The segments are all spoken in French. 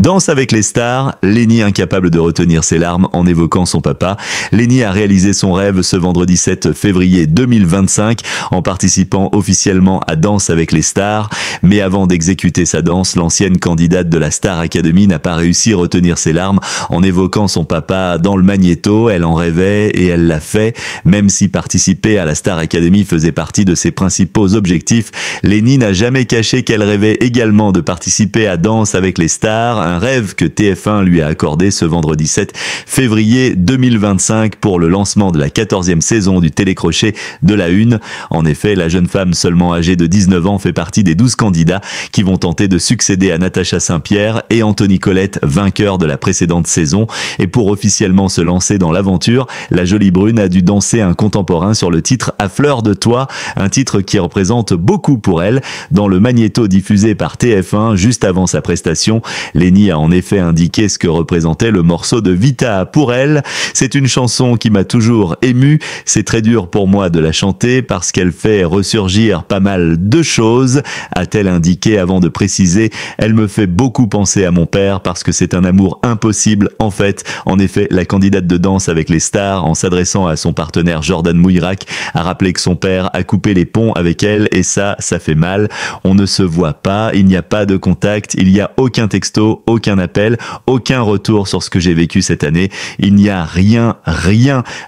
Danse avec les stars, Lenny incapable de retenir ses larmes en évoquant son papa. Lenny a réalisé son rêve ce vendredi 7 février 2025 en participant officiellement à Danse avec les stars. Mais avant d'exécuter sa danse, l'ancienne candidate de la Star Academy n'a pas réussi à retenir ses larmes en évoquant son papa dans le magnéto. Elle en rêvait et elle l'a fait. Même si participer à la Star Academy faisait partie de ses principaux objectifs, Lenny n'a jamais caché qu'elle rêvait également de participer à Danse avec les stars, un rêve que TF1 lui a accordé ce vendredi 7 février 2025 pour le lancement de la 14e saison du télécrochet de la Une. En effet, la jeune femme seulement âgée de 19 ans fait partie des 12 candidats qui vont tenter de succéder à Natacha Saint-Pierre et Anthony Colette, vainqueurs de la précédente saison. Et pour officiellement se lancer dans l'aventure, la jolie brune a dû danser un contemporain sur le titre À fleur de toi, un titre qui représente beaucoup pour elle. Dans le magnéto diffusé par TF1 juste avant sa prestation, Lenny a en effet indiqué ce que représentait le morceau de Vita pour elle. C'est une chanson qui m'a toujours ému. C'est très dur pour moi de la chanter parce qu'elle fait ressurgir pas mal de choses, a-t-elle indiqué avant de préciser. Elle me fait beaucoup penser à mon père parce que c'est un amour impossible en fait. En effet, la candidate de Danse avec les stars, en s'adressant à son partenaire Jordan Mouirac, a rappelé que son père a coupé les ponts avec elle et ça fait mal. On ne se voit pas, il n'y a pas de contact, il n'y a aucun texto, aucun appel, aucun retour sur ce que j'ai vécu cette année. Il n'y a rien,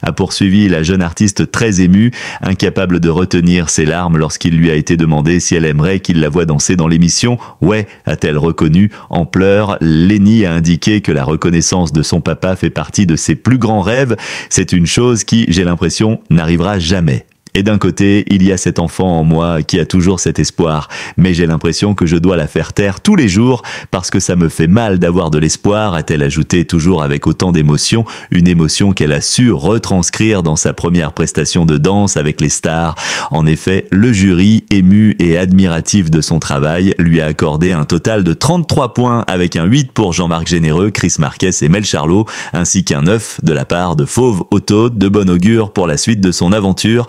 a poursuivi la jeune artiste très émue, incapable de retenir ses larmes lorsqu'il lui a été demandé si elle aimerait qu'il la voie danser dans l'émission. Ouais, a-t-elle reconnu en pleurs. Lenny a indiqué que la reconnaissance de son papa fait partie de ses plus grands rêves. C'est une chose qui, j'ai l'impression, n'arrivera jamais. Et d'un côté, il y a cet enfant en moi qui a toujours cet espoir, mais j'ai l'impression que je dois la faire taire tous les jours parce que ça me fait mal d'avoir de l'espoir, a-t-elle ajouté toujours avec autant d'émotion, une émotion qu'elle a su retranscrire dans sa première prestation de Danse avec les stars. En effet, le jury, ému et admiratif de son travail, lui a accordé un total de 33 points avec un 8 pour Jean-Marc Généreux, Chris Marquez et Mel Charlot, ainsi qu'un 9 de la part de Fauve Auto, de bon augure pour la suite de son aventure.